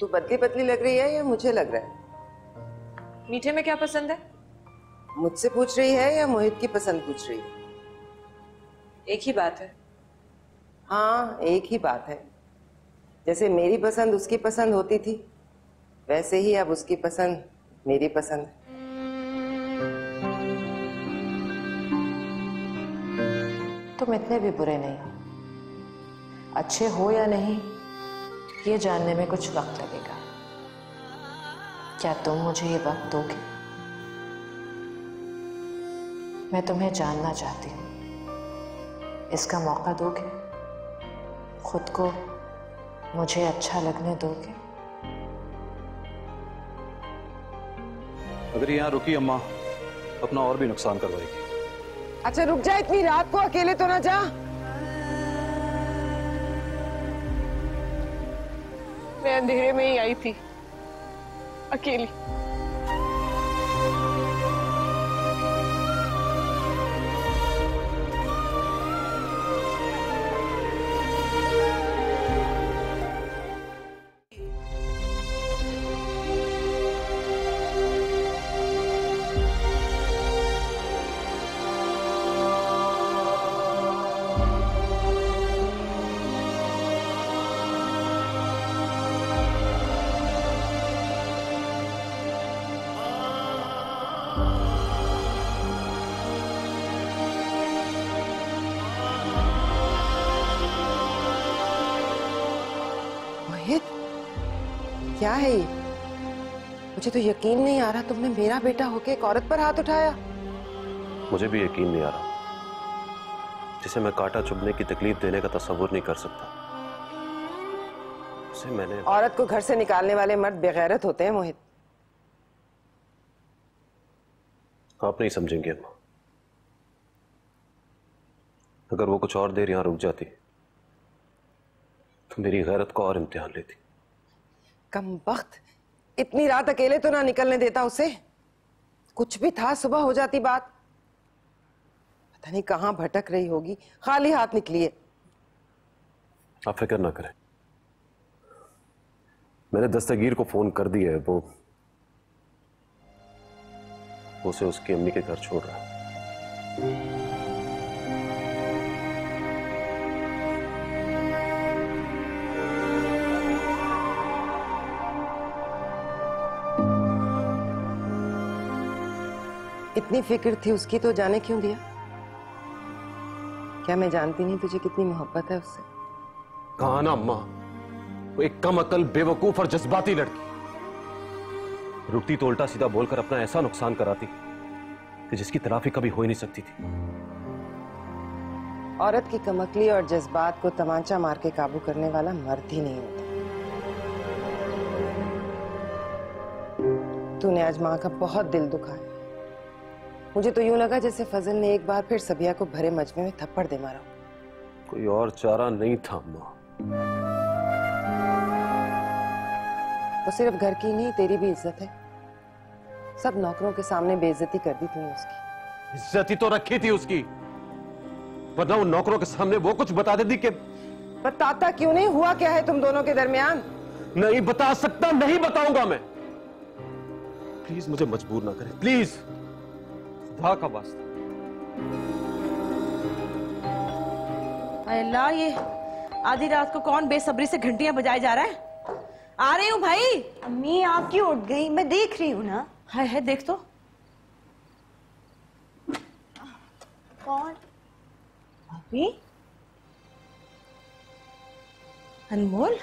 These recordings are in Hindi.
तू पतली पतली लग रही है या मुझे लग रहा है? मीठे में क्या पसंद है? मुझसे पूछ रही है या मोहित की पसंद पूछ रही है? एक ही बात है। हाँ, एक ही बात है। जैसे मेरी पसंद उसकी पसंद होती थी, वैसे ही अब उसकी पसंद मेरी पसंद है। तुम इतने भी बुरे नहीं हो। अच्छे हो या नहीं, ये जानने में कुछ वक्त लगेगा। क्या तुम मुझे ये वक्त दोगे? मैं तुम्हें जानना चाहती हूँ। इसका मौका दोगे? खुद को मुझे अच्छा लगने दोगे? अगर यहाँ रुकी अम्मा अपना और भी नुकसान करवाएगी। अच्छा रुक जा, इतनी रात को अकेले तो ना जा। मैं अंधेरे में ही आई थी, अकेली। क्या है ये? मुझे तो यकीन नहीं आ रहा तुमने मेरा बेटा होके एक औरत पर हाथ उठाया। मुझे भी यकीन नहीं आ रहा, जिसे मैं कांटा चुभने की तकलीफ देने का तस्वुर नहीं कर सकता, उसे मैंने। औरत को घर से निकालने वाले मर्द बेगैरत होते हैं मोहित। आप नहीं समझेंगे अम्मा। अगर वो कुछ और देर यहां रुक जाती तो मेरी गैरत को और इम्तिहान लेती। कमबख्त, इतनी रात अकेले तो ना निकलने देता उसे। कुछ भी था सुबह हो जाती बात। पता नहीं कहां भटक रही होगी, खाली हाथ निकली है। आप फिक्र ना करें, मैंने दस्तगीर को फोन कर दिया है। वो उसे उसकी अम्मी के घर छोड़ रहा है। इतनी फिक्र थी उसकी तो जाने क्यों दिया? क्या मैं जानती नहीं तुझे कितनी मोहब्बत है उससे? कहा ना अम्मा, वो एक कम अकल, बेवकूफ और जज्बाती लड़की। रुकती तो उल्टा सीधा बोलकर अपना ऐसा नुकसान कराती कि जिसकी तलाफी कभी हो ही नहीं सकती थी। औरत की कमकली और जज्बात को तमाचा मार के काबू करने वाला मर्द ही नहीं होता। तूने आज मां का बहुत दिल दुखाया। मुझे तो यूं लगा जैसे फजल ने एक बार फिर सबिया को भरे मजमे में थप्पड़ दे मारा। कोई और चारा नहीं था अम्मा। वो सिर्फ घर की नहीं, तेरी भी इज्जत है। सब नौकरों के सामने बेइज्जती कर दी तूने उसकी। इज्जत ही तो रखी थी उसकी, वरना उन नौकरों के सामने वो कुछ बता देती कि। बताता क्यों नहीं? हुआ क्या है तुम दोनों के दरमियान? नहीं बता सकता, नहीं बताऊंगा मैं। प्लीज मुझे मजबूर ना करें, प्लीज, खुदा का वास्ता। अल्लाह, ये आधी रात को कौन बेसब्री से घंटियां बजाए जा रहा है? आ रही हूँ भाई। अम्मी आप क्यों उठ गई? मैं देख रही हूँ ना। है देख तो। कौन? भाभी? अनमोल?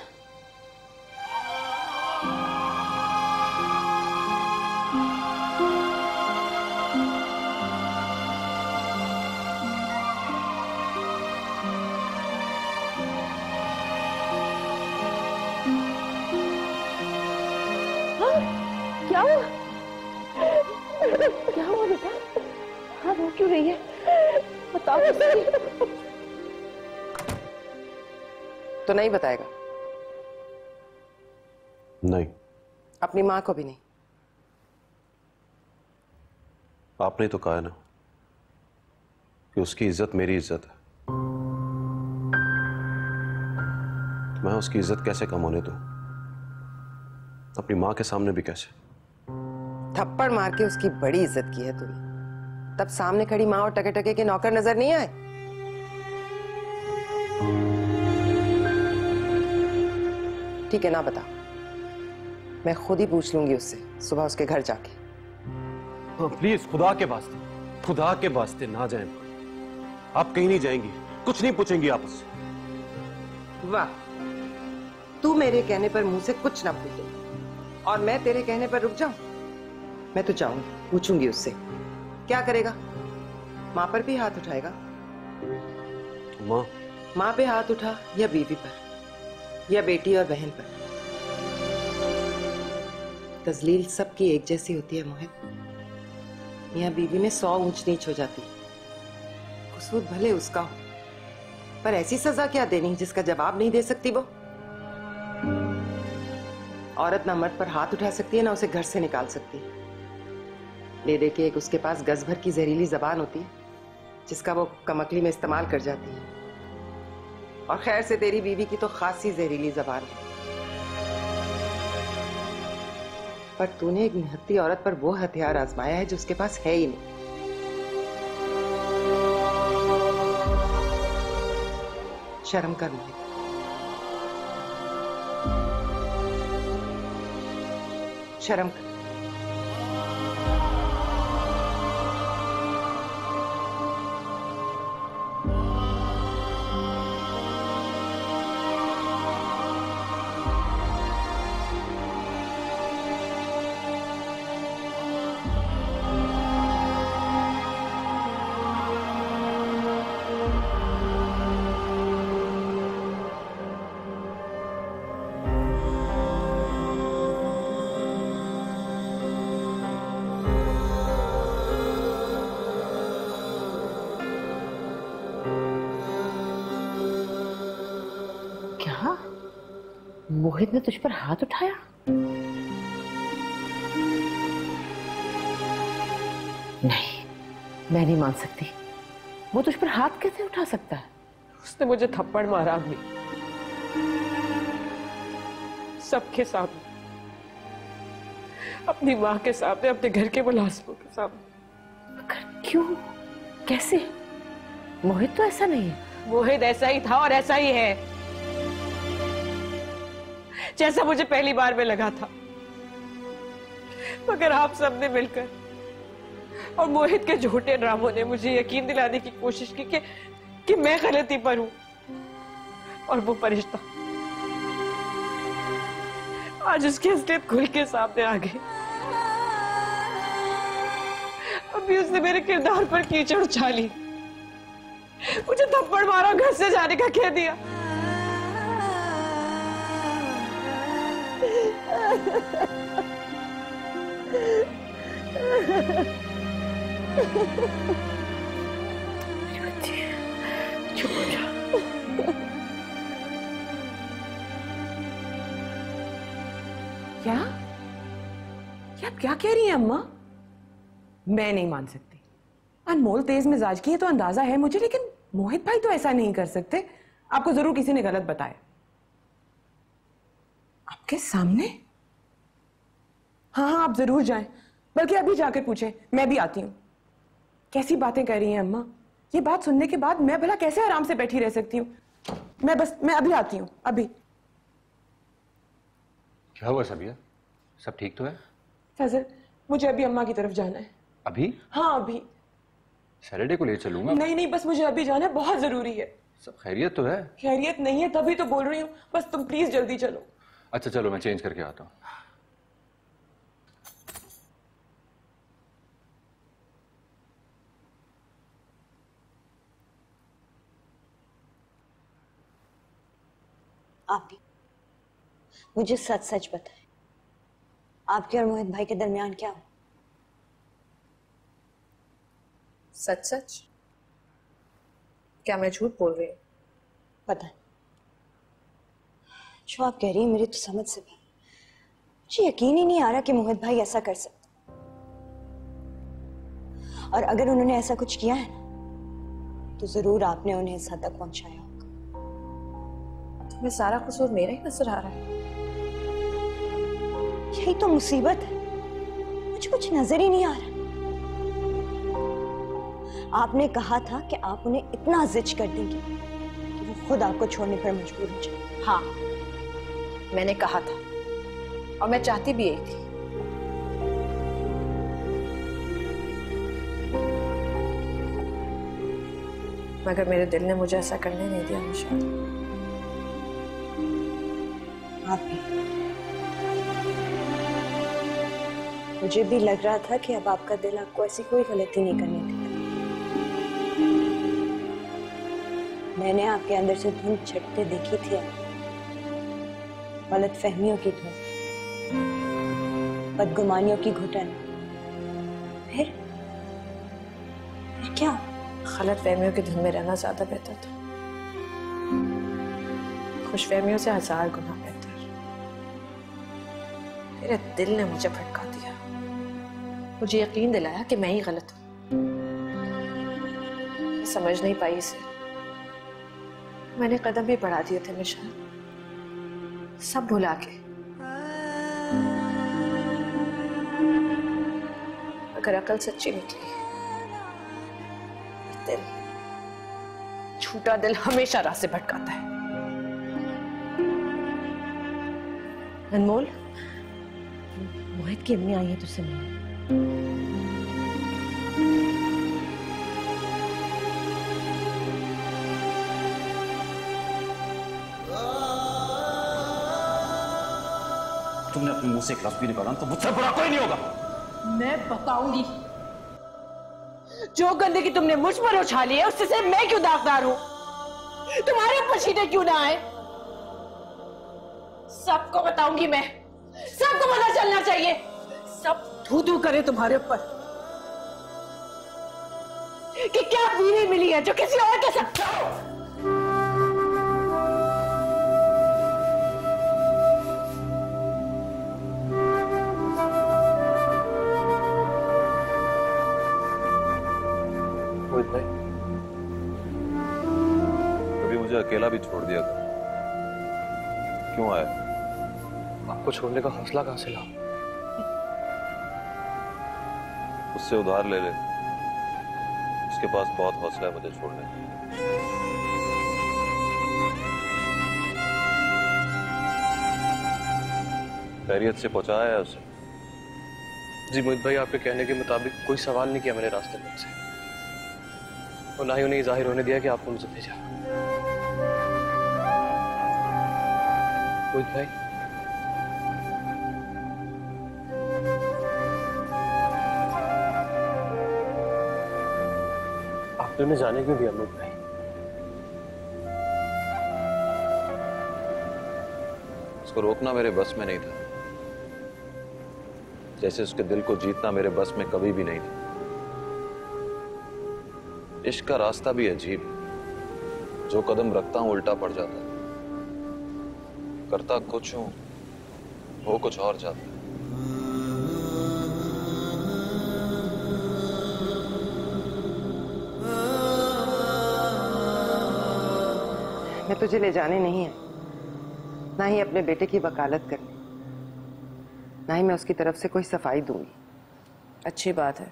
क्या हुआ? क्या हुआ बेटा? हाँ रो क्यों रही है? बताओ। तो नहीं बताएगा? नहीं। अपनी मां को भी नहीं? आपने तो कहा ना कि उसकी इज्जत मेरी इज्जत है, तो मैं उसकी इज्जत कैसे कम होने दूं? अपनी माँ के सामने भी कैसे? थप्पड़ मार के उसकी बड़ी इज्जत की है तूने, तब सामने खड़ी माँ और टके टके के नौकर नजर नहीं आए? ठीक है, ना बता, मैं खुद ही पूछ लूंगी उससे सुबह उसके घर जाके। हाँ प्लीज, खुदा के वास्ते ना जाएं। आप कहीं नहीं जाएंगी, कुछ नहीं पूछेंगी आप उससे। वाह, तू मेरे कहने पर मुंह से कुछ ना पूछे और मैं तेरे कहने पर रुक जाऊं? मैं तो जाऊंगी, पूछूंगी उससे। क्या करेगा? माँ पर भी हाथ उठाएगा? माँ पे हाथ उठा या बीवी पर या बेटी और बहन पर, तजलील सबकी एक जैसी होती है मोहित। यहाँ बीवी में 100 ऊंच नीच हो जाती है। कसूर भले उसका हो, पर ऐसी सजा क्या देनी जिसका जवाब नहीं दे सकती वो। औरत ना मर्द पर हाथ उठा सकती है ना उसे घर से निकाल सकती है। ले दे के एक उसके पास गज भर की जहरीली जबान होती है जिसका वो कमकली में इस्तेमाल कर जाती है। और खैर से तेरी बीवी की तो खासी जहरीली जबान है, पर तूने एक निहत्ती औरत पर वो हथियार आजमाया है जो उसके पास है ही नहीं। शर्म कर मोहित, शर्म कर। क्या मोहित ने तुझ पर हाथ उठाया? नहीं, मैं नहीं मान सकती। वो तुझ पर हाथ कैसे उठा सकता है? उसने मुझे थप्पड़ मारा भी, सबके सामने, अपनी माँ के सामने, अपने घर के मुलाजिमों के सामने। मगर क्यों, कैसे? मोहित तो ऐसा नहीं है। मोहित ऐसा ही था और ऐसा ही है जैसा मुझे पहली बार में लगा था। मगर आप सबने मिलकर और मोहित के झूठे ड्रामों ने मुझे यकीन दिलाने की कोशिश की कि मैं गलती पर हूं। और वो फरिश्ता आज उसकी असलियत खुल के सामने आ गई। अभी उसने मेरे किरदार पर कीचड़ उछाली, मुझे थप्पड़ मारा, घर से जाने का कह दिया। चुप हो जा। क्या? क्या कह रही हैं अम्मा? मैं नहीं मान सकती। अनमोल तेज मिजाज की है तो अंदाजा है मुझे, लेकिन मोहित भाई तो ऐसा नहीं कर सकते। आपको जरूर किसी ने गलत बताया। आपके सामने? हाँ हाँ, आप जरूर जाएं, बल्कि अभी जाकर पूछें, मैं भी आती हूँ। कैसी बातें कर रही हैं अम्मा? ये बात सुनने के बाद मैं भला कैसे आराम से बैठी रह सकती हूँ? मैं अभी आती हूँ, अभी। क्या हुआ सबिया? सब ठीक तो है? फजल, मुझे अभी अम्मा की तरफ जाना है। अभी? हाँ अभी। सैटरडे को ले चलूंगा। नहीं नहीं, बस मुझे अभी जाना है, बहुत जरूरी है। सब खैरियत तो है? खैरियत नहीं है तभी तो बोल रही हूँ, बस तुम प्लीज जल्दी चलो। अच्छा चलो, मैं चेंज करके आता हूँ। आप भी मुझे सच सच बताएं, आपके और मोहित भाई के दरमियान क्या हो? सच सच? क्या मैं झूठ बोल रही हूँ? पता नहीं, जो आप कह रही हैं मेरी तो समझ से बाहर। मुझे यकीन ही नहीं आ रहा कि मोहित भाई ऐसा कर सकते, और अगर उन्होंने ऐसा कुछ किया है ना, तो जरूर आपने उन्हें इस हद तक पहुंचाया होगा। तुम्हें सारा कसूर मेरा ही नजर आ रहा है? यही तो मुसीबत है, मुझे कुछ नजर ही नहीं आ रहा। आपने कहा था कि आप उन्हें इतना जिद कर देंगे कि वो खुद आपको छोड़ने पर मजबूर हो जाए। हाँ, मैंने कहा था और मैं चाहती भी यही थी। मगर मेरे दिल ने मुझे ऐसा करने नहीं दिया निशाद। आप भी। मुझे भी लग रहा था कि अब आपका दिल आपको ऐसी कोई गलती नहीं करने देगा। मैंने आपके अंदर से धुंध छटते देखी थी, गलत फहमियों की धुंध, बदगुमानियों की घुटन। फिर क्या? गलत फहमियों की धुन में रहना ज्यादा बेहतर था, खुश फहमियों से 1000 गुना बेहतर। मेरे दिल ने मुझे भटका दिया, मुझे यकीन दिलाया कि मैं ही गलत हूं। समझ नहीं पाई इसे, मैंने कदम भी बढ़ा दिए थे निशान, सब भुला के। अगर अकल सच्ची निकली, दिल, झूठा दिल हमेशा राह से भटकाता है। अनमोल, मोहित की अम्मी आई है तुझसे मिलने। तुमने अपने मुंह से एक लफ्ज भी निकाला तो मुझसे बुरा कोई नहीं होगा। मैं बताऊंगी, जो गंदगी तुमने मुझ पर उछाली है उससे मैं क्यों दागदार हूं, तुम्हारे ऊपर छींटे क्यों ना आए, सबको बताऊंगी मैं। सबको पता चलना चाहिए, सब थू थू करे तुम्हारे ऊपर कि क्या बीवी मिली है जो किसी और के साथ। मोहित भाई, कभी मुझे अकेला भी छोड़ दिया था, क्यों आया? आपको छोड़ने का हौसला कहां से ला? उससे उधार ले ले, उसके पास बहुत हौसला है मुझे छोड़ने का। खैरियत से पहुंचाया है उसे? जी मोहित भाई, आपके कहने के मुताबिक कोई सवाल नहीं किया मैंने रास्ते में उनसे, और ना ही उन्हें जाहिर होने दिया कि आपने मुझे भेजा। मोहित भाई, आपने उन्हें जाने क्यों दिया मोहित भाई? उसको रोकना मेरे बस में नहीं था, जैसे उसके दिल को जीतना मेरे बस में कभी भी नहीं था। इश्क का रास्ता भी अजीब, जो कदम रखता हूं उल्टा पड़ जाता है, करता कुछ हूं वो कुछ और जाता है। मैं तुझे ले जाने नहीं है, ना ही अपने बेटे की वकालत करने, ना ही मैं उसकी तरफ से कोई सफाई दूंगी। अच्छी बात है,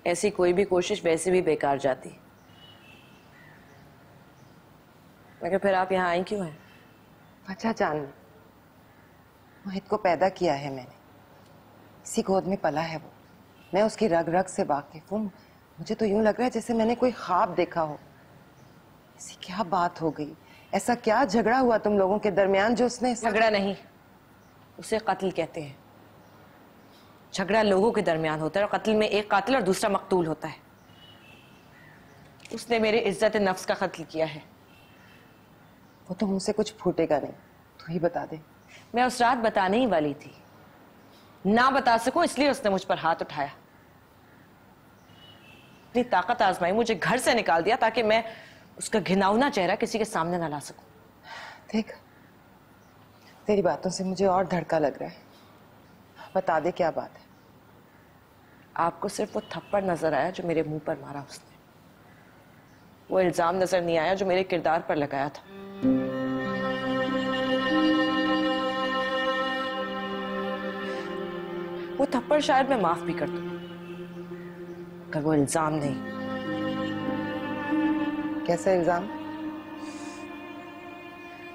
ऐसी कोई भी कोशिश वैसे भी बेकार जाती। मगर फिर आप यहाँ आई क्यों हैं? वजह जानना। मोहित को पैदा किया है मैंने, इसी गोद में पला है वो, मैं उसकी रग रग से वाकिफ हूँ। मुझे तो यूं लग रहा है जैसे मैंने कोई ख्वाब देखा हो। ऐसी क्या बात हो गई, ऐसा क्या झगड़ा हुआ तुम लोगों के दरमियान जो उसने? झगड़ा नहीं, उसे कत्ल कहते हैं। झगड़ा लोगों के दरमियान होता है और कत्ल में एक कातिल और दूसरा मकतूल होता है। उसने मेरे इज्जत नफ्स का कत्ल किया है। वो तो मुझसे कुछ फूटेगा नहीं, तू ही बता दे। मैं उस रात बताने ही वाली थी, ना बता सकूं इसलिए उसने मुझ पर हाथ उठाया, अपनी ताकत आजमाई, मुझे घर से निकाल दिया ताकि मैं उसका घिनौना चेहरा किसी के सामने ना ला सकूं। देख, तेरी बातों से मुझे और धड़का लग रहा है, बता दे क्या बात है। आपको सिर्फ वो थप्पड़ नजर आया जो मेरे मुंह पर मारा उसने, वो इल्जाम नजर नहीं आया जो मेरे किरदार पर लगाया था। वो थप्पड़ शायद मैं माफ भी कर दूं, अगर वो इल्जाम नहीं। कैसा इल्जाम?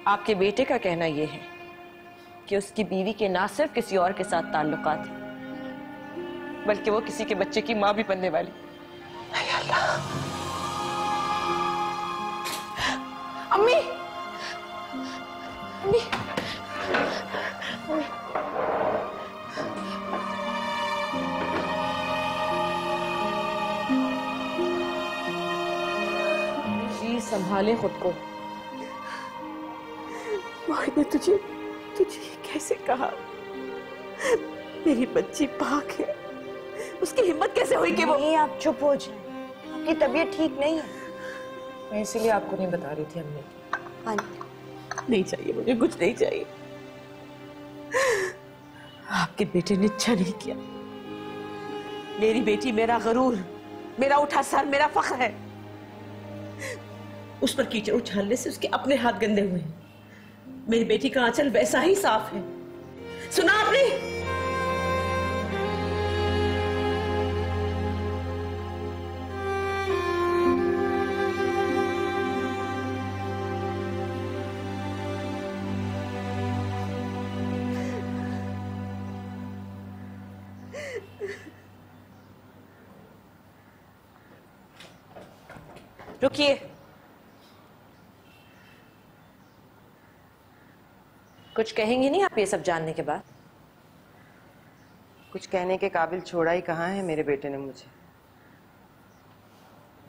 आपके बेटे का कहना यह है कि उसकी बीवी के ना सिर्फ किसी और के साथ ताल्लुकात हैं, बल्कि वो किसी के बच्चे की मां भी बनने वाली। अल्लाह। अम्मी, अम्मी, जी संभाले खुद को। मोहित ने तुझे कैसे कहा मेरी बच्ची पाक है? उसकी हिम्मत कैसे हुई कि वो? नहीं, आप चुप हो जाए, आपकी तबीयत ठीक नहीं है। मैं इसीलिए आपको नहीं बता रही थी अम्मी। नहीं चाहिए मुझे, कुछ नहीं चाहिए। आपके बेटे ने अच्छा नहीं किया। मेरी बेटी मेरा गरूर, मेरा उठा सर, मेरा फख्र है। उस पर कीचड़ उछालने से उसके अपने हाथ गंदे हुए हैं। मेरी बेटी का आंचल वैसा ही साफ है। सुना आपने? रुकिए, कुछ कहेंगी नहीं आप ये सब जानने के बाद? कुछ कहने के काबिल छोड़ा ही कहाँ है मेरे बेटे ने मुझे।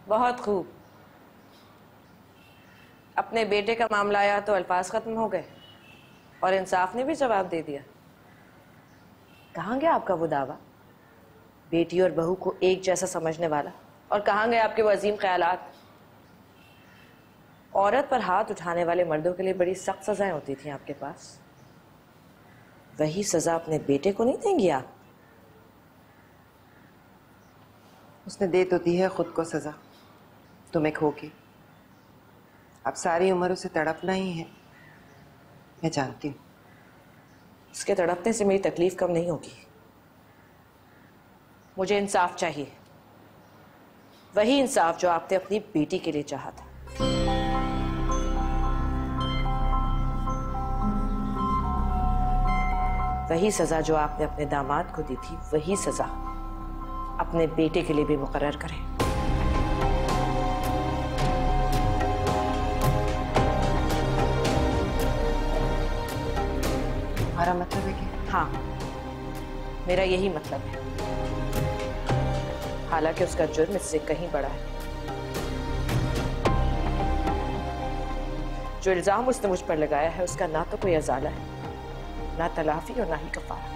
बहुत खूब। अपने बेटे का मामला आया तो अल्फाज खत्म हो गए और इंसाफ ने भी जवाब दे दिया। कहाँ गया आपका वो दावा, बेटी और बहू को एक जैसा समझने वाला? और कहाँ गए आपके वो अजीम ख्यालात? औरत पर हाथ उठाने वाले मर्दों के लिए बड़ी सख्त सजाएं होती थी आपके पास। वही सजा अपने बेटे को नहीं देंगी आप? उसने दे तो दी है खुद को सजा, तुम्हें खो के। अब सारी उम्र उसे तड़पना ही है, मैं जानती हूँ। उसके तड़पने से मेरी तकलीफ कम नहीं होगी। मुझे इंसाफ चाहिए, वही इंसाफ जो आपने अपनी बेटी के लिए चाहा था। वही सजा जो आपने अपने दामाद को दी थी, वही सजा अपने बेटे के लिए भी मुकर्रर करें। हमारा मतलब है कि? हाँ, मेरा यही मतलब है। हालांकि उसका जुर्म इससे कहीं बड़ा है। जो इल्जाम उसने मुझ पर लगाया है उसका ना तो कोई अजाला है, ना तलाफी और ना ही कफारा।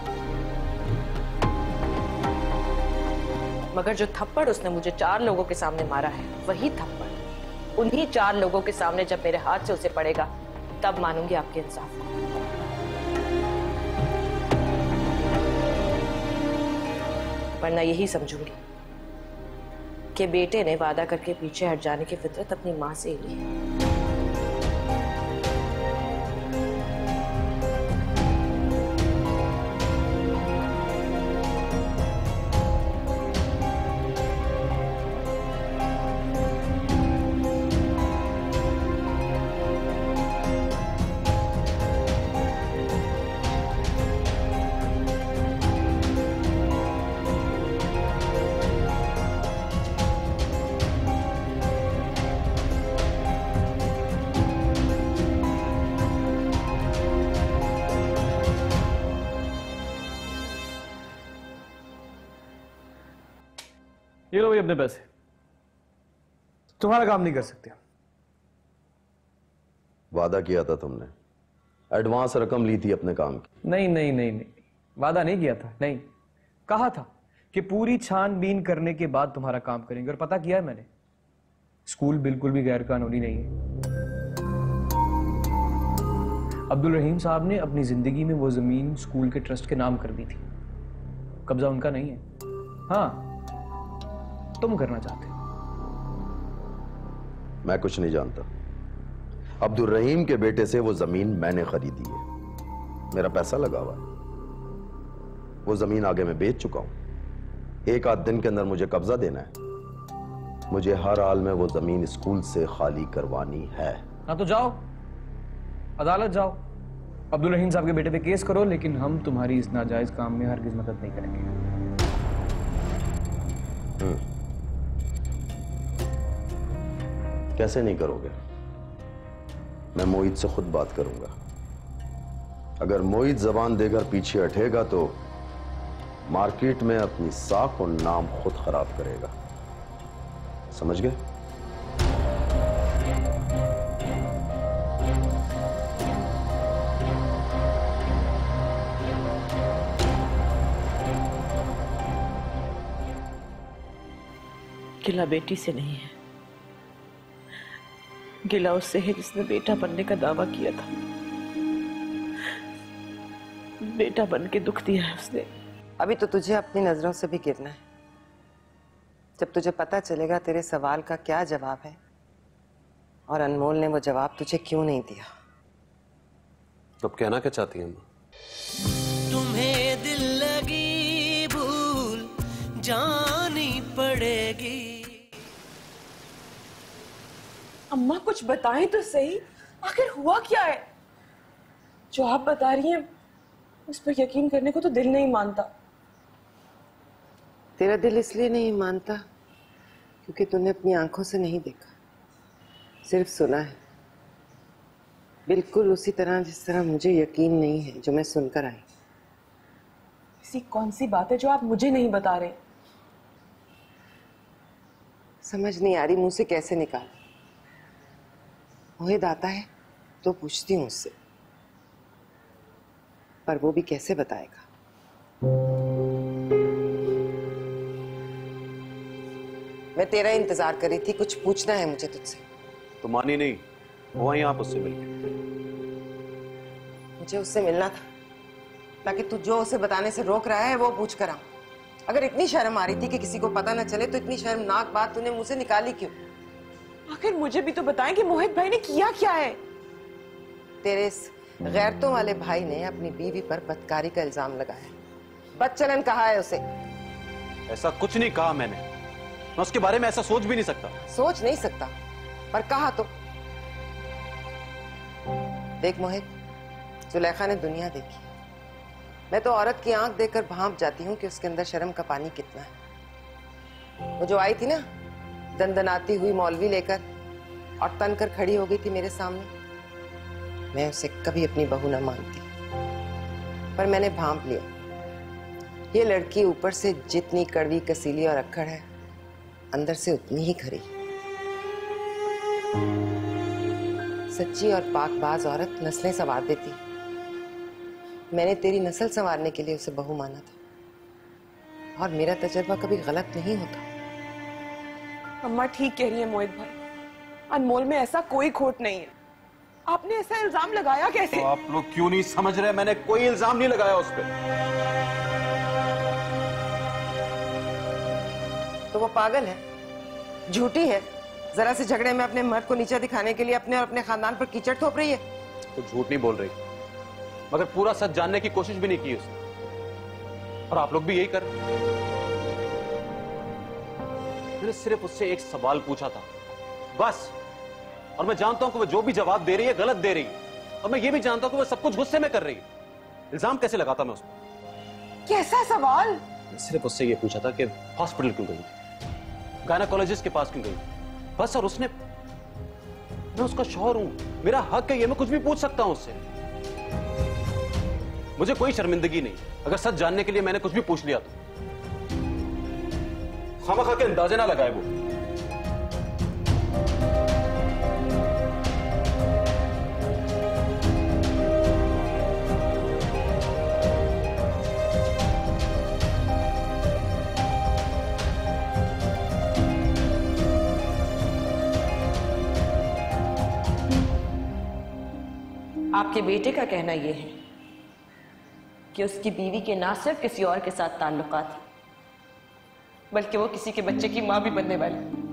मगर जो थप्पड़ उसने मुझे 4 लोगों के सामने मारा है, वही थप्पड़ उन्हीं 4 लोगों के सामने जब मेरे हाथ से उसे पड़ेगा, तब मानूंगी आपके इंसाफ को। वरना यही समझूंगी कि बेटे ने वादा करके पीछे हट जाने की फितरत अपनी मां से ही ली है। ये लो भाई अपने पैसे। तुम्हारा काम नहीं कर सकते। वादा किया था तुमने, एडवांस रकम ली थी अपने काम की। नहीं नहीं नहीं नहीं, वादा नहीं किया था। नहीं, कहा था कि पूरी छानबीन करने के बाद तुम्हारा काम करेंगे, और पता किया है मैंने, स्कूल बिल्कुल भी गैर कानूनी नहीं है। अब्दुल रहीम साहब ने अपनी जिंदगी में वो जमीन स्कूल के ट्रस्ट के नाम कर दी थी, कब्जा उनका नहीं है। हाँ, तुम करना चाहते हो। मैं कुछ नहीं जानता। अब्दुल रहीम के बेटे से वो जमीन मैंने खरीदी है, मेरा पैसा लगा हुआ है। वो जमीन आगे मैं बेच चुका हूं। एक आध दिन के अंदर मुझे कब्जा देना है। मुझे हर हाल में वो जमीन स्कूल से खाली करवानी है। हाँ तो जाओ, अदालत जाओ, अब्दुल रहीम साहब के बेटे पे केस करो, लेकिन हम तुम्हारी इस नाजायज काम में हरगिज मदद नहीं करेंगे। कैसे नहीं करोगे? मैं मोहित से खुद बात करूंगा। अगर मोहित जबान देकर पीछे हटेगा तो मार्केट में अपनी साख और नाम खुद खराब करेगा। समझ गए? गिला बेटी से नहीं है, गिला उससे है जिसने बेटा बनने का दावा किया था। बेटा बन के दुख दिया है उसने। अभी तो तुझे अपनी नजरों से भी गिरना है। जब तुझे पता चलेगा तेरे सवाल का क्या जवाब है और अनमोल ने वो जवाब तुझे क्यों नहीं दिया। तो अब कहना क्या चाहती हैं अम्मा? तुम्हें दिल लगी भूल जानी पड़ेगी। अम्मा कुछ बताएं तो सही, आखिर हुआ क्या है? जो आप बता रही हैं उस पर यकीन करने को तो दिल नहीं मानता। तेरा दिल इसलिए नहीं मानता क्योंकि तूने अपनी आंखों से नहीं देखा, सिर्फ सुना है। बिल्कुल उसी तरह जिस तरह मुझे यकीन नहीं है जो मैं सुनकर आई। ऐसी कौन सी बात है जो आप मुझे नहीं बता रहे? समझ नहीं आ रही मुंह से कैसे निकाल। मोहित आता है तो पूछती हूँ उससे, पर वो भी कैसे बताएगा। मैं तेरा इंतजार कर रही थी, कुछ पूछना है मुझे तुझसे। तो मानी नहीं, वो आई आप उससे मिलके। मुझे उससे मिलना था ताकि तू जो उसे बताने से रोक रहा है वो पूछ कर आऊं। अगर इतनी शर्म आ रही थी कि किसी को पता ना चले तो इतनी शर्मनाक बात तूने मुंह से निकाली क्यों? आखिर मुझे भी तो बताएं कि मोहित भाई ने किया क्या है। तेरे इस गैरतों वाले भाई ने अपनी बीवी पर बदकारी का इल्जाम लगाया, बदचलन कहा है उसे। ऐसा कुछ नहीं कहा मैंने, मैं उसके बारे में ऐसा सोच भी नहीं सकता। सोच नहीं सकता पर कहा तो। देख मोहित, जुलेखा ने दुनिया देखी। मैं तो औरत की आंख देखकर भांप जाती हूँ कि उसके अंदर शर्म का पानी कितना है। वो जो आई थी ना दंदनाती हुई मौलवी लेकर और तन कर खड़ी हो गई थी मेरे सामने, मैं उसे कभी अपनी बहू ना मानती, पर मैंने भांप लिया। ये लड़की ऊपर से जितनी कड़वी कसीली और अक्खड़ है, अंदर से उतनी ही खरी। सच्ची और पाकबाज औरत नस्लें संवार देती। मैंने तेरी नस्ल संवारने के लिए उसे बहू माना था और मेरा तजर्बा कभी गलत नहीं होता। अम्मा ठीक कह रही है मोहित भाई, अनमोल में ऐसा कोई खोट नहीं है। आपने ऐसा इल्जाम लगाया कैसे? तो आप लोग क्यों नहीं समझ रहे? मैंने कोई इल्जाम नहीं लगाया उस पर। तो वो पागल है, झूठी है, जरा से झगड़े में अपने मर्द को नीचा दिखाने के लिए अपने और अपने खानदान पर कीचड़ थोप रही है। तो झूठ नहीं बोल रही, मगर पूरा सच जानने की कोशिश भी नहीं की उसने, और आप लोग भी यही कर। मैंने सिर्फ उससे एक सवाल पूछा था बस, और मैं जानता हूं कि वो जो भी जवाब दे रही है गलत दे रही है, और मैं ये भी जानता हूं कि वो सब कुछ गुस्से में कर रही है। इल्जाम कैसे लगाता मैं उसको? कैसा सवाल? मैं सिर्फ उससे ये पूछा था कि हॉस्पिटल क्यों गई थी, गायनेकोलॉजिस्ट के पास क्यों गई थी, बस। और उसने, मैं उसका शौहर हूं, मेरा हक है ये, मैं कुछ भी पूछ सकता हूं उससे। मुझे कोई शर्मिंदगी नहीं अगर सच जानने के लिए मैंने कुछ भी पूछ लिया तो। खामखा के अंदाजे ना लगाए वो। आपके बेटे का कहना यह है कि उसकी बीवी के ना सिर्फ किसी और के साथ ताल्लुकात हैं, बल्कि वो किसी के बच्चे की मां भी बनने वाली।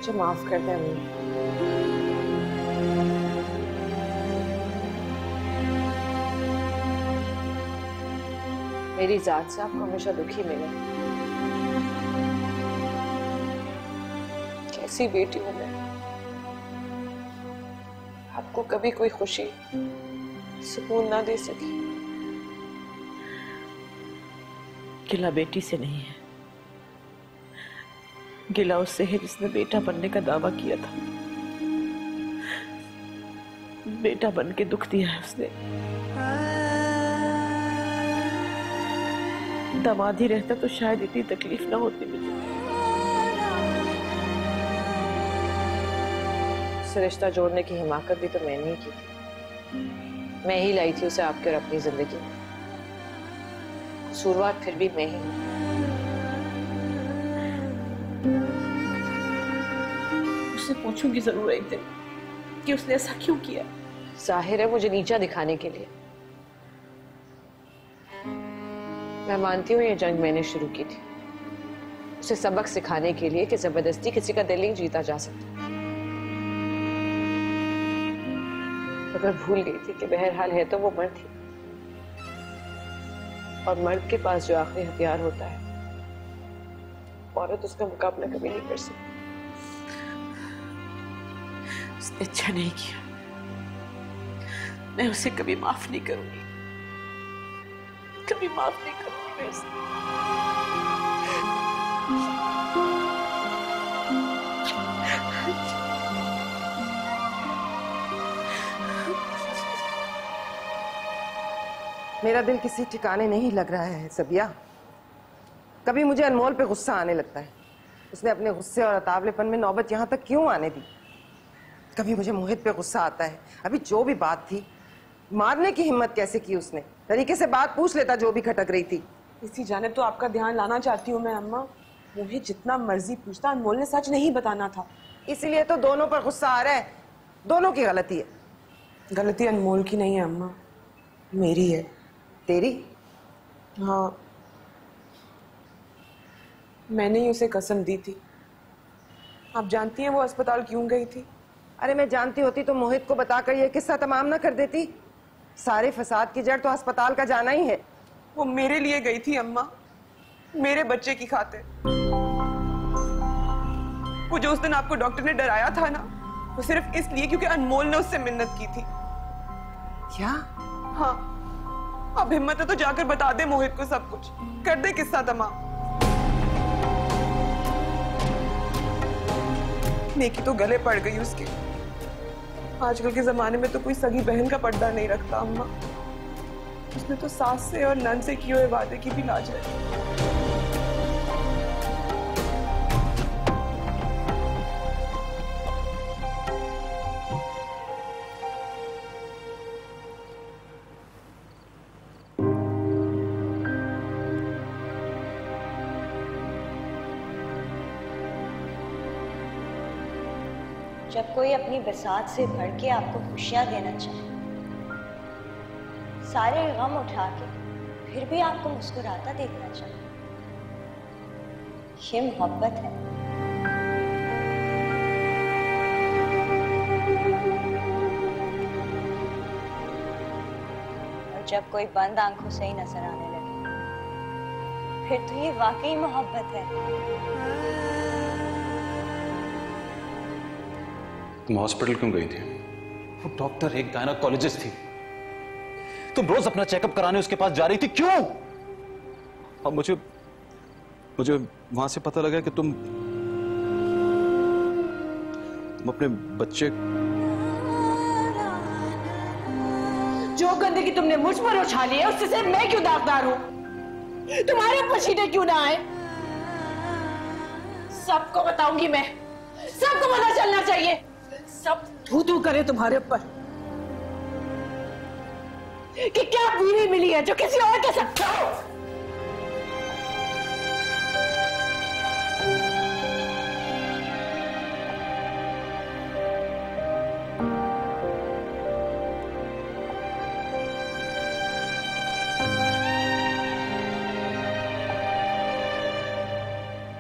मुझे माफ कर दे अम्मी। मेरी जात से आपको हमेशा दुखी मिले। कैसी बेटी हूं मैं, आपको कभी कोई खुशी सुकून ना दे सकी। गिला बेटी से नहीं है, गिला उससे है जिसने बेटा बनने का दावा किया था। बेटा बन के दुख दिया है उसने। दामाद ही रहता तो शायद इतनी तकलीफ ना होती मुझे। उसे रिश्ता जोड़ने की हिमाकत भी तो मैंने ही की थी। मैं ही लाई थी उसे आपके और अपनी जिंदगी में। कसूरवार फिर भी मैं ही हूं। उससे पूछूंगी जरूर एक दिन कि उसने ऐसा क्यों किया। जाहिर है मुझे नीचा दिखाने के लिए। मैं मानती हूँ ये जंग मैंने शुरू की थी, उसे सबक सिखाने के लिए कि जबरदस्ती किसी का दिल नहीं जीता जा सकता। मगर भूल गई थी कि बहरहाल है तो वो मर्द थी, और मर्द के पास जो आखिरी हथियार होता है, औरत उसका मुकाबला कभी नहीं कर सकती। उसने अच्छा नहीं किया, मैं उसे कभी माफ नहीं करूंगी, कभी माफ नहीं करूंगी मैं उसे। मेरा दिल किसी ठिकाने नहीं लग रहा है सबिया। कभी मुझे अनमोल पे गुस्सा आने लगता है, उसने अपने गुस्से और अतावलेपन में नौबत यहाँ तक क्यों आने दी। कभी मुझे मोहित पे गुस्सा आता है, अभी जो भी बात थी, मारने की हिम्मत कैसे की उसने। तरीके से बात पूछ लेता जो भी खटक रही थी। इसी जाने तो आपका ध्यान लाना चाहती हूँ मैं अम्मा, मोहित जितना मर्जी पूछता, अनमोल ने सच नहीं बताना था। इसीलिए तो दोनों पर गुस्सा आ रहा है। दोनों की गलती है। गलती अनमोल की नहीं है अम्मा, मेरी है। तेरी? हाँ, मैंने ही उसे कसम दी थी। आप जानती हैं वो अस्पताल क्यों गई थी? अरे मैं जानती होती तो मोहित को बताकर ये किस्सा तमाम ना कर देती। सारे फसाद की जड़ तो अस्पताल का जाना ही है। वो मेरे लिए गई थी अम्मा, मेरे बच्चे की खातिर। वो जो उस दिन आपको डॉक्टर ने डराया था ना, वो सिर्फ इसलिए क्योंकि अनमोल ने उससे मिन्नत की थी। क्या? हाँ, अब हिम्मत है तो जाकर बता दे मोहित को सब कुछ, कर दे किस्सा तमाम। नेकी तो गले पड़ गई उसके। आजकल के जमाने में तो कोई सगी बहन का पर्दा नहीं रखता अम्मा। उसने तो सास से और नन से किए हुए वादे की भी लाज रखी। जब कोई अपनी बसात से भर के आपको खुशियां देना चाहे, सारे गम उठा के फिर भी आपको मुस्कुराता देखना चाहे, ये मोहब्बत है। और जब कोई बंद आंखों से ही नजर आने लगे, फिर तो ये वाकई मोहब्बत है। तुम हॉस्पिटल क्यों गई थी? वो डॉक्टर एक गायनेकोलॉजिस्ट थी, तुम रोज अपना चेकअप कराने उसके पास जा रही थी, क्यों? अब मुझे वहां से पता लगा कि तुम अपने बच्चे। जो गंदगी तुमने मुझ पर उछाली है उससे सिर्फ मैं क्यों दागदार हूं? तुम्हारे ऊपर छींटे क्यों ना आए? सबको बताऊंगी मैं, सबको पता चलना चाहिए। सब थू थू करे तुम्हारे ऊपर कि क्या बीवी मिली है जो किसी और के साथ।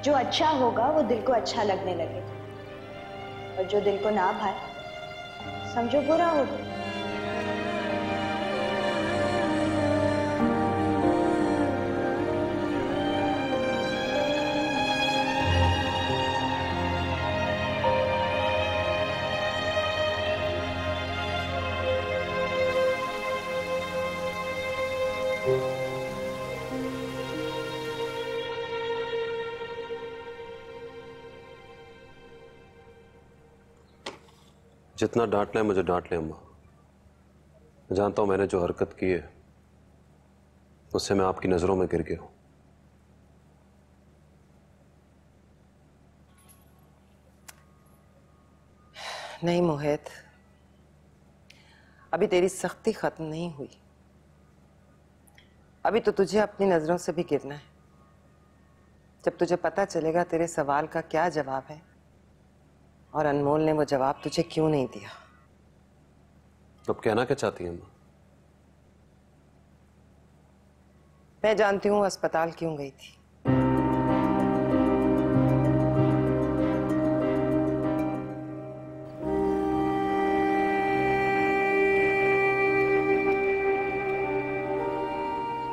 जो अच्छा होगा वो दिल को अच्छा लगने लगेगा, और जो दिल को ना भाए समझो बुरा हो गया। जितना डांटना है मुझे डांट ले अम्मा। मैं जानता हूं मैंने जो हरकत की है उससे मैं आपकी नजरों में गिर गया हूं। नहीं मोहित, अभी तेरी सख्ती खत्म नहीं हुई। अभी तो तुझे अपनी नजरों से भी गिरना है। जब तुझे पता चलेगा तेरे सवाल का क्या जवाब है और अनमोल ने वो जवाब तुझे क्यों नहीं दिया। अब कहना क्या चाहती है अम्मा? मैं जानती हूँ अस्पताल क्यों गई थी।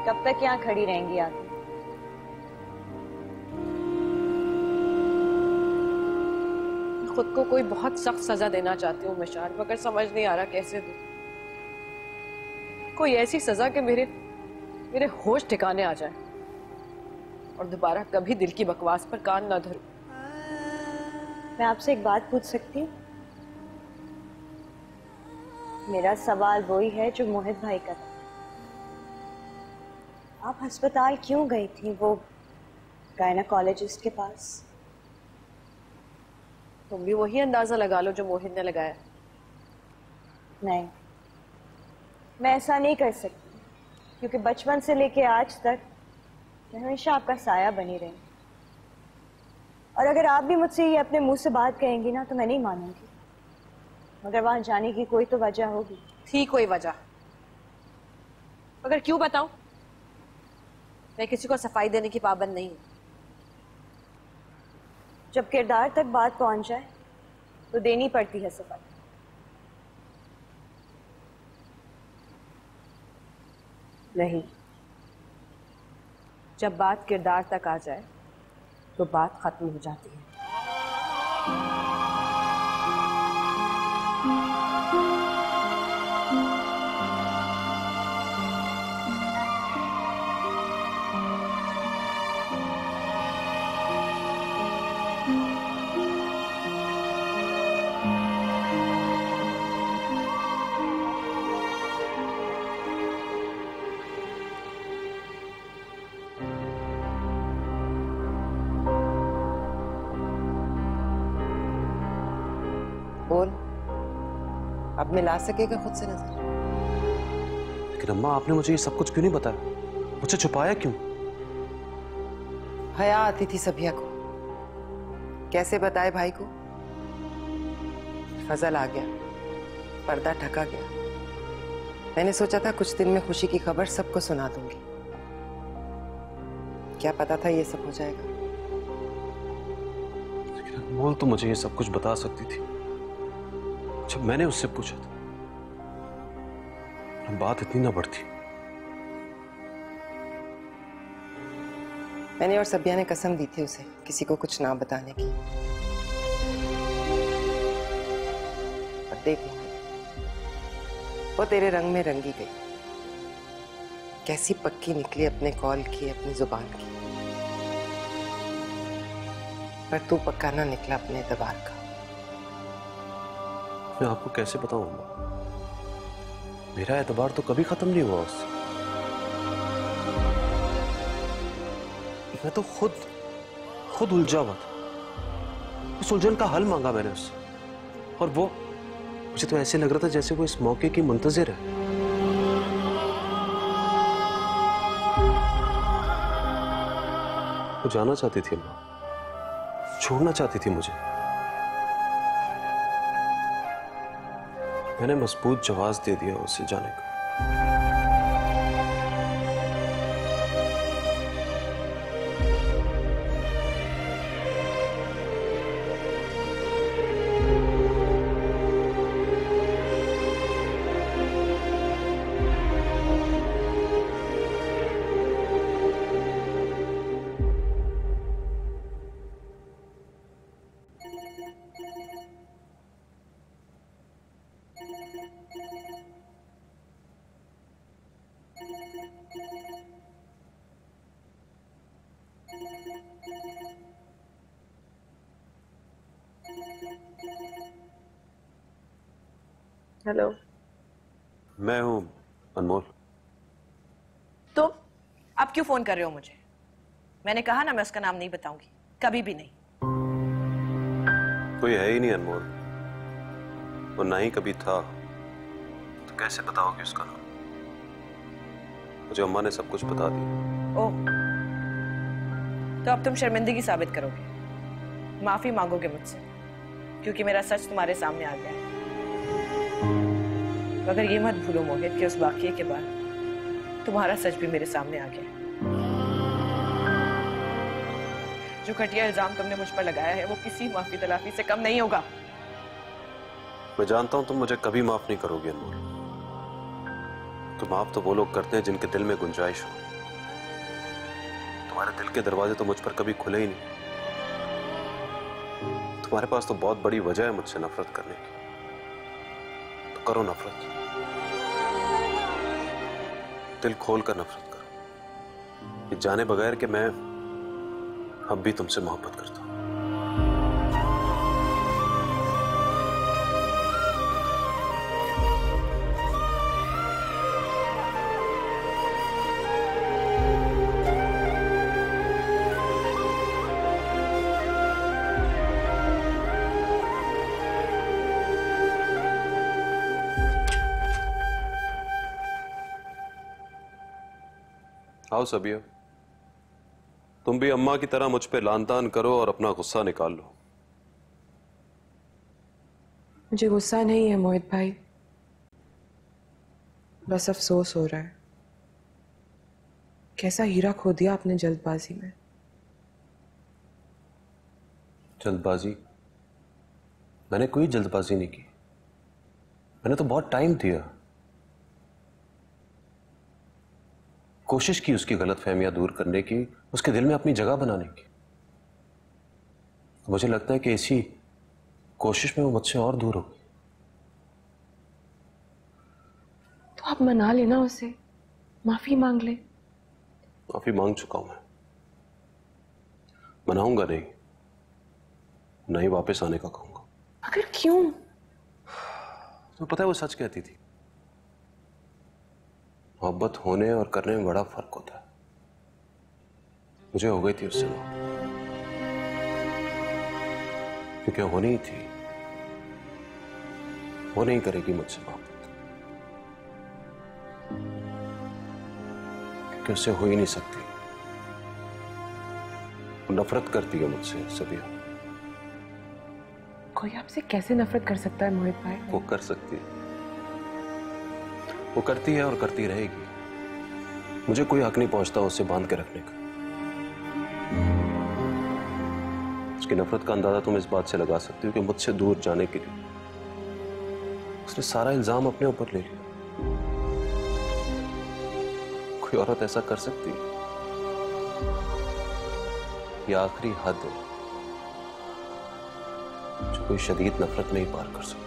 कब तक यहाँ खड़ी रहेंगी आप? खुद को कोई बहुत सख्त सजा देना चाहती हूँ मिशाल, मगर समझ नहीं आ रहा कैसे दूं। कोई ऐसी सजा कि मेरे होश ठिकाने आ जाए और दोबारा कभी दिल की बकवास पर कान ना धरूं। मैं आपसे एक बात पूछ सकती हूँ? मेरा सवाल वही है जो मोहित भाई का था। आप अस्पताल क्यों गई थी वो गायनेकोलॉजिस्ट के पास? तुम भी वही अंदाजा लगा लो जो मोहित ने लगाया। नहीं, मैं ऐसा नहीं कर सकती, क्योंकि बचपन से लेके आज तक मैं हमेशा आपका साया बनी रही। और अगर आप भी मुझसे ये अपने मुंह से बात कहेंगी ना तो मैं नहीं मानूंगी, मगर वहां जाने की कोई तो वजह होगी। थी कोई वजह, मगर क्यों बताऊं? मैं किसी को सफाई देने की पाबंद नहीं हूं। जब किरदार तक बात पहुंच जाए तो देनी पड़ती है सफाई। नहीं, जब बात किरदार तक आ जाए तो बात खत्म हो जाती है। बोल, अब मिला सकेगा खुद से नजर? लेकिन अम्मा आपने मुझे ये सब कुछ क्यों नहीं बताया? मुझे छुपाया क्यों? हया आती थी सभिया को, कैसे बताए भाई को? फजल आ गया, पर्दा ढका गया। मैंने सोचा था कुछ दिन में खुशी की खबर सबको सुना दूंगी। क्या पता था ये सब हो जाएगा। लेकिन अनमोल तो मुझे ये सब कुछ बता सकती थी जब मैंने उससे पूछा था। बात इतनी ना बढ़ती। मैंने और सबिया ने कसम दी थी उसे किसी को कुछ ना बताने की। अब देख, वो तेरे रंग में रंगी गई। कैसी पक्की निकली अपने कॉल की, अपनी जुबान की। पर तू पक्का ना निकला अपने एतबार का। मैं आपको कैसे बताऊं अम्मा? मेरा एतबार तो कभी खत्म नहीं हुआ उससे। मैं तो खुद उलझा हुआ था। उस उलझन का हल मांगा मैंने उससे, और वो मुझे तो ऐसे लग रहा था जैसे वो इस मौके की मुंतजिर है। वो जाना चाहती थी अम्मा, छोड़ना चाहती थी मुझे। मैंने मजबूत जवाब दे दिया उसे जाने का। हेलो। मैं हूं अनमोल। तो आप क्यों फोन कर रहे हो मुझे? मैंने कहा ना मैं उसका नाम नहीं बताऊंगी, कभी भी नहीं। कोई है ही नहीं अनमोल, और ना ही कभी था, तो कैसे बताओगे उसका नाम? मुझे अम्मा ने सब कुछ बता दिया। ओह, तो अब तुम शर्मिंदगी साबित करोगे, माफी मांगोगे मुझसे, क्योंकि मेरा सच तुम्हारे सामने आ गया है। मगर ये मत भूलो मोहित कि उस वाकये के बाद तुम्हारा सच भी मेरे सामने आ गया है। जो घटिया इल्जाम तुमने मुझ पर लगाया है वो किसी माफी तलाफी से कम नहीं होगा। मैं जानता हूं तुम मुझे कभी माफ नहीं करोगी अनमोल। तो माफ तो वो लोग करते हैं जिनके दिल में गुंजाइश हो। तुम्हारे दिल के दरवाजे तो मुझ पर कभी खुले ही नहीं। तुम्हारे पास तो बहुत बड़ी वजह है मुझसे नफरत करने की, तो करो नफरत, दिल खोल कर नफरत करो, ये जाने बगैर कि मैं अब भी तुमसे मोहब्बत करता हूं। आओ सबिया, तुम भी अम्मा की तरह मुझ पे लानतान करो और अपना गुस्सा निकाल लो। मुझे गुस्सा नहीं है मोहित भाई, बस अफसोस हो रहा है। कैसा हीरा खो दिया आपने जल्दबाजी में। जल्दबाजी? मैंने कोई जल्दबाजी नहीं की, मैंने तो बहुत टाइम दिया, कोशिश की उसकी गलतफहमियां दूर करने की, उसके दिल में अपनी जगह बनाने की। मुझे लगता है कि इसी कोशिश में वो मुझसे और दूर हो गई। तो आप मना लेना उसे, माफी मांग ले। माफी मांग चुका हूं मैं, मनाऊंगा नहीं, नहीं वापस आने का कहूंगा। मगर क्यों? तो पता है वो सच कहती थी, मोहब्बत होने और करने में बड़ा फर्क होता है। मुझे हो गई थी उससे मोहब्बत, क्योंकि होनी ही थी, वो नहीं करेगी मुझसे मोहब्बत, क्योंकि उससे हो ही नहीं सकती। वो नफरत करती है मुझसे सबिया। कोई आपसे कैसे नफरत कर सकता है मोहित भाई? वो कर सकती है, वो करती है और करती रहेगी। मुझे कोई हक नहीं पहुंचता उसे बांध के रखने का। उसकी नफरत का अंदाजा तुम इस बात से लगा सकती हो कि मुझसे दूर जाने के लिए उसने सारा इल्जाम अपने ऊपर ले लिया। कोई औरत ऐसा कर सकती है? यह आखिरी हद है जो कोई शदीद नफरत नहीं पार कर सकता।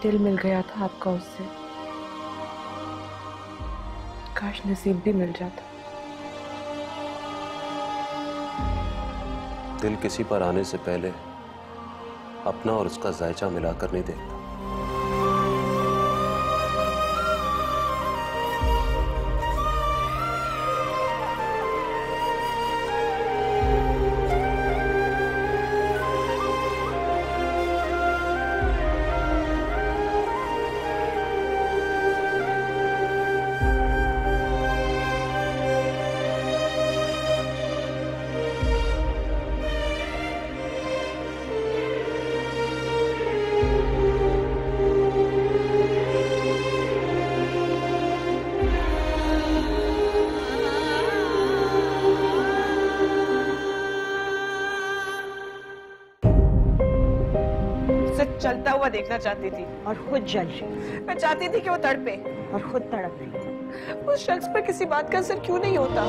दिल मिल गया था आपका उससे, काश नसीब भी मिल जाता। दिल किसी पर आने से पहले अपना और उसका जायचा मिलाकर नहीं देखता। चलता हुआ देखना चाहती थी और खुद जल रही। मैं चाहती थी कि वो तड़पे और खुद तड़प रही। उस शख्स पर किसी बात का असर क्यों नहीं होता?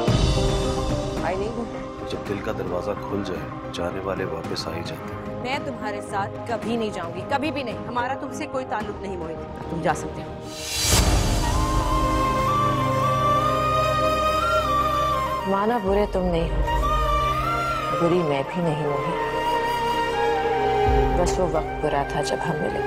आई नहीं, जब दिल का दरवाजा खुल जाए जाने वाले वापस आ ही जाते हैं। मैं तुम्हारे साथ कभी नहीं जाऊंगी, कभी भी नहीं। हमारा तुमसे कोई ताल्लुक नहीं मोहित, तुम जा सकते हो। माना बुरे तुम नहीं हो, बुरी मैं भी नहीं हुई, बस वो वक्त बुरा था जब हम मिले।